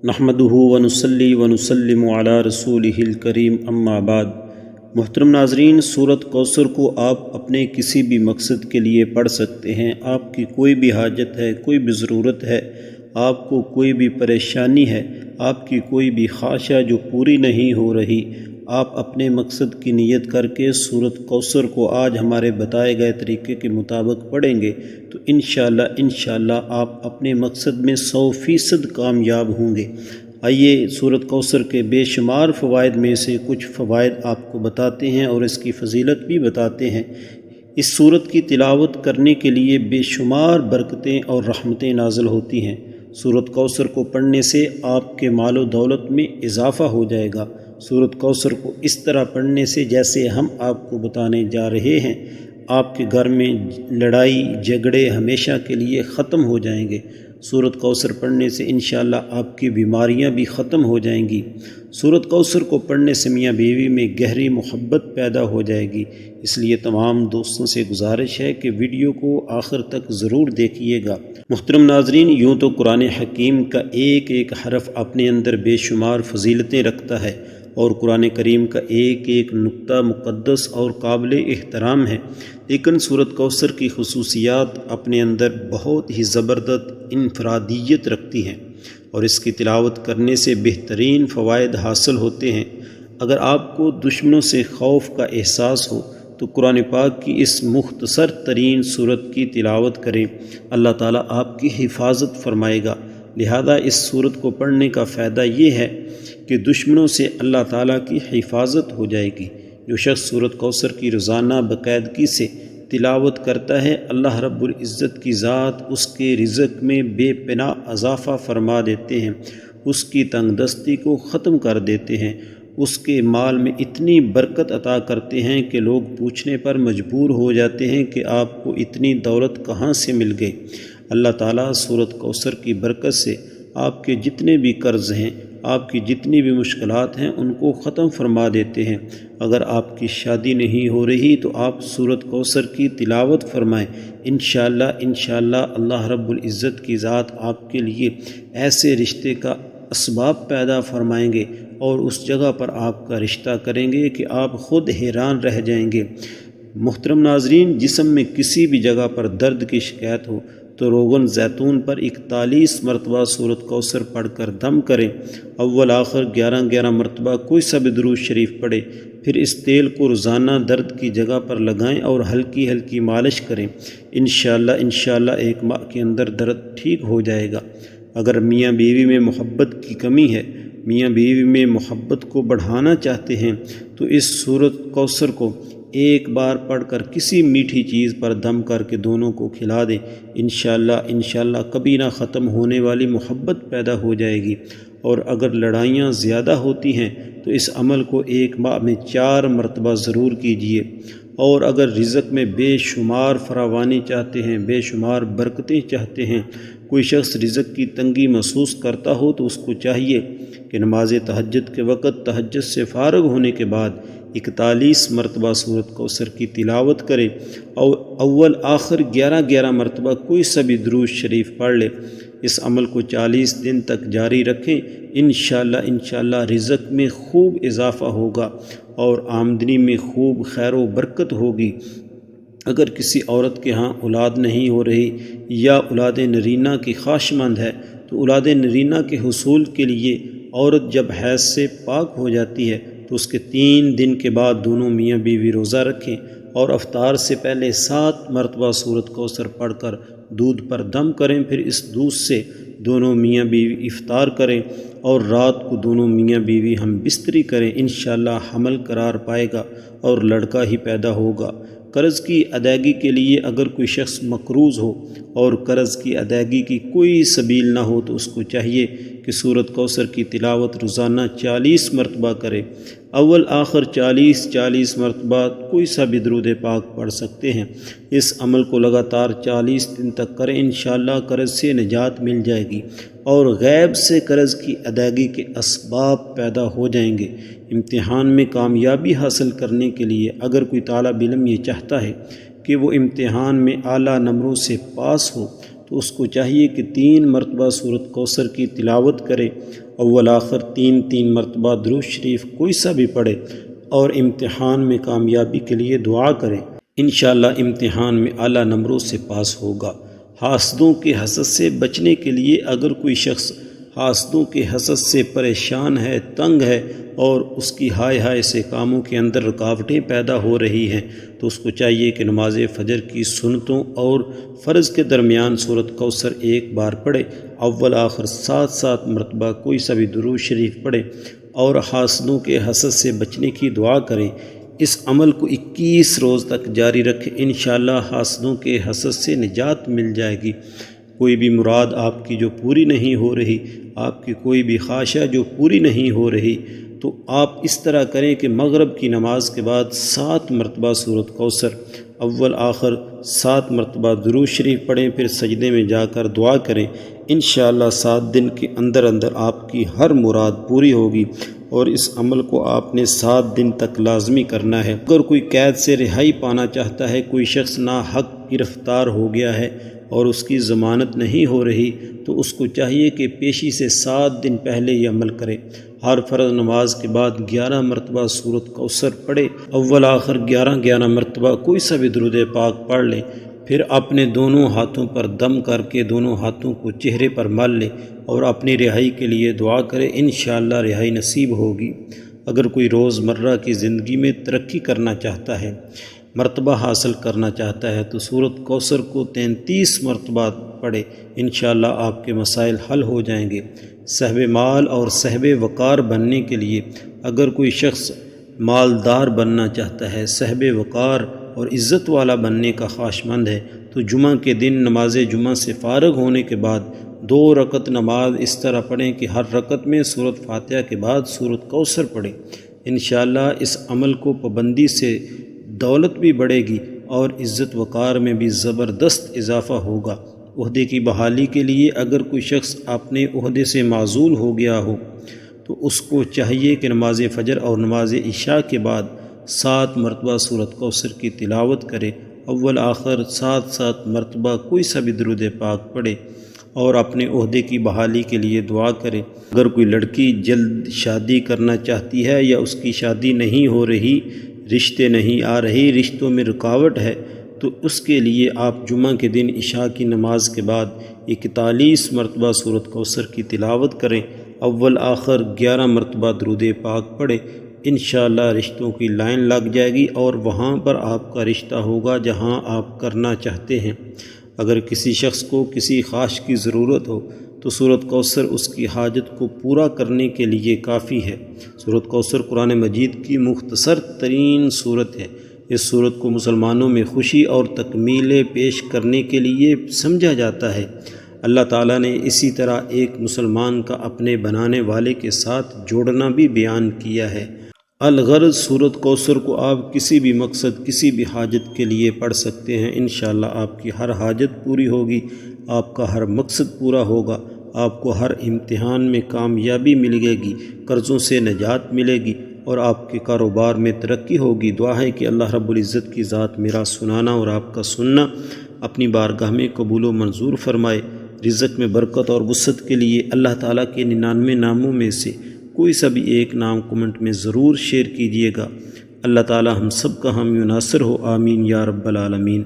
نحمدہ ونصلی ونسلم علی رسولہ الکریم اما بعد۔ محترم ناظرین، سورۃ کوثر کو آپ اپنے کسی بھی مقصد کے لیے پڑھ سکتے ہیں۔ آپ کی کوئی بھی حاجت ہے، کوئی بھی ضرورت ہے، آپ کو کوئی بھی پریشانی ہے، آپ کی کوئی بھی خواہش جو پوری نہیں ہو رہی، آپ اپنے مقصد کی نیت کر کے سورۃ کوثر کو آج ہمارے بتائے گئے طریقے کے مطابق پڑھیں گے تو انشاءاللہ آپ اپنے مقصد میں 100% کامیاب ہوں گے۔ آئیے سورۃ کوثر کے بے شمار فوائد میں سے کچھ فوائد آپ کو بتاتے ہیں اور اس کی فضیلت بھی بتاتے ہیں۔ اس سورت کی تلاوت کرنے کے لیے بے شمار برکتیں اور رحمتیں نازل ہوتی ہیں۔ سورۃ کوثر کو پڑھنے سے آپ کے مال و دولت میں اضافہ ہو جائے گا۔ سورۃ کوثر کو اس طرح پڑھنے سے جیسے ہم آپ کو بتانے جا رہے ہیں، آپ کے گھر میں لڑائی جھگڑے ہمیشہ کے لیے ختم ہو جائیں گے۔ سورۃ کوثر پڑھنے سے انشاءاللہ آپ کی بیماریاں بھی ختم ہو جائیں گی۔ سورۃ کوثر کو پڑھنے سے میاں بیوی میں گہری محبت پیدا ہو جائے گی۔ اس لیے تمام دوستوں سے گزارش ہے کہ ویڈیو کو آخر تک ضرور دیکھیے گا۔ محترم ناظرین، یوں تو قرآن حکیم کا ایک ایک حرف اپنے اندر بے شمار فضیلتیں رکھتا ہے اور قرآن کریم کا ایک ایک نقطہ مقدس اور قابل احترام ہے، لیکن سورۃ کوثر کی خصوصیات اپنے اندر بہت ہی زبردست انفرادیت رکھتی ہیں اور اس کی تلاوت کرنے سے بہترین فوائد حاصل ہوتے ہیں۔ اگر آپ کو دشمنوں سے خوف کا احساس ہو تو قرآن پاک کی اس مختصر ترین سورت کی تلاوت کریں، اللہ تعالیٰ آپ کی حفاظت فرمائے گا۔ لہذا اس سورت کو پڑھنے کا فائدہ یہ ہے کہ دشمنوں سے اللہ تعالیٰ کی حفاظت ہو جائے گی۔ جو شخص سورۃ کوثر کی روزانہ باقاعدگی سے تلاوت کرتا ہے، اللہ رب العزت کی ذات اس کے رزق میں بے پناہ اضافہ فرما دیتے ہیں، اس کی تنگ دستی کو ختم کر دیتے ہیں، اس کے مال میں اتنی برکت عطا کرتے ہیں کہ لوگ پوچھنے پر مجبور ہو جاتے ہیں کہ آپ کو اتنی دولت کہاں سے مل گئی۔ اللہ تعالیٰ سورۃ کوثر کی برکت سے آپ کے جتنے بھی قرض ہیں، آپ کی جتنی بھی مشکلات ہیں، ان کو ختم فرما دیتے ہیں۔ اگر آپ کی شادی نہیں ہو رہی تو آپ سورۃ کوثر کی تلاوت فرمائیں، انشاءاللہ اللہ رب العزت کی ذات آپ کے لیے ایسے رشتے کا اسباب پیدا فرمائیں گے اور اس جگہ پر آپ کا رشتہ کریں گے کہ آپ خود حیران رہ جائیں گے۔ محترم ناظرین، جسم میں کسی بھی جگہ پر درد کی شکایت ہو تو روغن زیتون پر 41 مرتبہ سورۃ کوثر پڑھ کر دم کریں۔ اول آخر 11 مرتبہ کوئی سا بھی درود شریف پڑھیں، پھر اس تیل کو روزانہ درد کی جگہ پر لگائیں اور ہلکی ہلکی مالش کریں۔ انشاءاللہ 1 ماہ کے اندر درد ٹھیک ہو جائے گا۔ اگر میاں بیوی میں محبت کی کمی ہے، میاں بیوی میں محبت کو بڑھانا چاہتے ہیں تو اس سورۃ کوثر کو ایک بار پڑھ کر کسی میٹھی چیز پر دم کر کے دونوں کو کھلا دیں۔ انشاءاللہ کبھی نہ ختم ہونے والی محبت پیدا ہو جائے گی۔ اور اگر لڑائیاں زیادہ ہوتی ہیں تو اس عمل کو 1 ماہ میں 4 مرتبہ ضرور کیجیے۔ اور اگر رزق میں بے شمار فراوانی چاہتے ہیں، بے شمار برکتیں چاہتے ہیں، کوئی شخص رزق کی تنگی محسوس کرتا ہو تو اس کو چاہیے کہ نماز تہجد کے وقت تہجد سے فارغ ہونے کے بعد 41 مرتبہ سورۃ کوثر کی تلاوت کرے اور اول آخر 11 مرتبہ کوئی سا بھی درود شریف پڑھ لے۔ اس عمل کو 40 دن تک جاری رکھیں۔ انشاءاللہ رزق میں خوب اضافہ ہوگا اور آمدنی میں خوب خیر و برکت ہوگی۔ اگر کسی عورت کے ہاں اولاد نہیں ہو رہی یا اولاد نرینہ کی خواہش مند ہے تو اولاد نرینہ کے حصول کے لیے عورت جب حیض سے پاک ہو جاتی ہے تو اس کے 3 دن کے بعد دونوں میاں بیوی روزہ رکھیں اور افطار سے پہلے 7 مرتبہ سورۃ کوثر پڑھ کر دودھ پر دم کریں، پھر اس دودھ سے دونوں میاں بیوی افطار کریں اور رات کو دونوں میاں بیوی ہم بستری کریں۔ انشاءاللہ حمل قرار پائے گا اور لڑکا ہی پیدا ہوگا۔ قرض کی ادائیگی کے لیے اگر کوئی شخص مقروض ہو اور قرض کی ادائیگی کی کوئی سبیل نہ ہو تو اس کو چاہیے کہ سورۃ کوثر کی تلاوت روزانہ 40 مرتبہ کرے۔ اول آخر 40 مرتبہ کوئی سا بھی درود پاک پڑھ سکتے ہیں۔ اس عمل کو لگاتار 40 دن تک کریں، انشاءاللہ قرض سے نجات مل جائے گی اور غیب سے قرض کی ادائیگی کے اسباب پیدا ہو جائیں گے۔ امتحان میں کامیابی حاصل کرنے کے لیے اگر کوئی طالب علم یہ چاہتا ہے کہ وہ امتحان میں اعلیٰ نمبروں سے پاس ہو تو اس کو چاہیے کہ 3 مرتبہ سورۃ کوثر کی تلاوت کرے اول آخر 3 مرتبہ درود شریف کوئی سا بھی پڑھے اور امتحان میں کامیابی کے لیے دعا کریں، انشاءاللہ امتحان میں اعلیٰ نمبروں سے پاس ہوگا۔ حاسدوں کے حسد سے بچنے کے لیے اگر کوئی شخص حاسدوں کے حسد سے پریشان ہے، تنگ ہے اور اس کی ہائے سے کاموں کے اندر رکاوٹیں پیدا ہو رہی ہیں، تو اس کو چاہیے کہ نماز فجر کی سنتوں اور فرض کے درمیان سورۃ کوثر 1 بار پڑھے، اول آخر 7 مرتبہ کوئی سا بھی درود شریف پڑھے اور حاسدوں کے حسد سے بچنے کی دعا کریں۔ اس عمل کو 21 روز تک جاری رکھیں، انشاءاللہ حاسدوں کے حسد سے نجات مل جائے گی۔ کوئی بھی مراد آپ کی جو پوری نہیں ہو رہی، آپ کی کوئی بھی خواہشہ جو پوری نہیں ہو رہی، تو آپ اس طرح کریں کہ مغرب کی نماز کے بعد 7 مرتبہ سورۃ کوثر، اول آخر 7 مرتبہ درود شریف پڑھیں، پھر سجدے میں جا کر دعا کریں، انشاءاللہ 7 دن کے اندر آپ کی ہر مراد پوری ہوگی۔ اور اس عمل کو آپ نے 7 دن تک لازمی کرنا ہے۔ اگر کوئی قید سے رہائی پانا چاہتا ہے، کوئی شخص ناحق گرفتار ہو گیا ہے اور اس کی ضمانت نہیں ہو رہی، تو اس کو چاہیے کہ پیشی سے 7 دن پہلے یہ عمل کرے۔ ہر فرض نماز کے بعد 11 مرتبہ سورۃ کوثر پڑھے، اول آخر 11 مرتبہ کوئی سا بھی درود پاک پڑھ لے، پھر اپنے دونوں ہاتھوں پر دم کر کے دونوں ہاتھوں کو چہرے پر مل لے اور اپنی رہائی کے لیے دعا کرے، انشاءاللہ رہائی نصیب ہوگی۔ اگر کوئی روزمرہ کی زندگی میں ترقی کرنا چاہتا ہے، مرتبہ حاصل کرنا چاہتا ہے، تو سورۃ کوثر کو 33 مرتبہ پڑھے، انشاءاللہ آپ کے مسائل حل ہو جائیں گے۔ صاحب مال اور صاحب وقار بننے کے لیے اگر کوئی شخص مالدار بننا چاہتا ہے، صاحب وقار اور عزت والا بننے کا خواہشمند ہے، تو جمعہ کے دن نماز جمعہ سے فارغ ہونے کے بعد 2 رکعت نماز اس طرح پڑھیں کہ ہر رکعت میں سورۃ فاتحہ کے بعد سورۃ کوثر پڑھیں۔ انشاءاللہ اس عمل کو پابندی سے دولت بھی بڑھے گی اور عزت وقار میں بھی زبردست اضافہ ہوگا۔ عہدے کی بحالی کے لیے اگر کوئی شخص اپنے عہدے سے معزول ہو گیا ہو، تو اس کو چاہیے کہ نماز فجر اور نماز عشاء کے بعد 7 مرتبہ سورۃ کوثر کی تلاوت کرے، اول آخر 7 مرتبہ کوئی سا بھی درود پاک پڑھے اور اپنے عہدے کی بحالی کے لیے دعا کرے۔ اگر کوئی لڑکی جلد شادی کرنا چاہتی ہے یا اس کی شادی نہیں ہو رہی، رشتے نہیں آ رہی، رشتوں میں رکاوٹ ہے، تو اس کے لیے آپ جمعہ کے دن عشاء کی نماز کے بعد 41 مرتبہ سورۃ کوثر کی تلاوت کریں، اول آخر 11 مرتبہ درود پاک پڑھیں، انشاءاللہ رشتوں کی لائن لگ جائے گی اور وہاں پر آپ کا رشتہ ہوگا جہاں آپ کرنا چاہتے ہیں۔ اگر کسی شخص کو کسی خواہش کی ضرورت ہو تو سورۃ کوثر اس کی حاجت کو پورا کرنے کے لیے کافی ہے۔ سورۃ کوثر قرآن مجید کی مختصر ترین صورت ہے۔ اس صورت کو مسلمانوں میں خوشی اور تکمیل پیش کرنے کے لیے سمجھا جاتا ہے۔ اللہ تعالیٰ نے اسی طرح ایک مسلمان کا اپنے بنانے والے کے ساتھ جوڑنا بھی بیان کیا ہے۔ الغرض سورۃ کوثر کو آپ کسی بھی مقصد، کسی بھی حاجت کے لیے پڑھ سکتے ہیں، انشاءاللہ آپ کی ہر حاجت پوری ہوگی، آپ کا ہر مقصد پورا ہوگا، آپ کو ہر امتحان میں کامیابی ملے گی، قرضوں سے نجات ملے گی اور آپ کے کاروبار میں ترقی ہوگی۔ دعا ہے کہ اللہ رب العزت کی ذات میرا سنانا اور آپ کا سننا اپنی بارگاہ میں قبول و منظور فرمائے۔ رزق میں برکت اور وسعت کے لیے اللہ تعالیٰ کے 99 ناموں میں سے کوئی سا بھی ایک نام کمنٹ میں ضرور شیئر کیجیے گا۔ اللہ تعالیٰ ہم سب کا حامی و ناصر ہو، آمین یا رب العالمین۔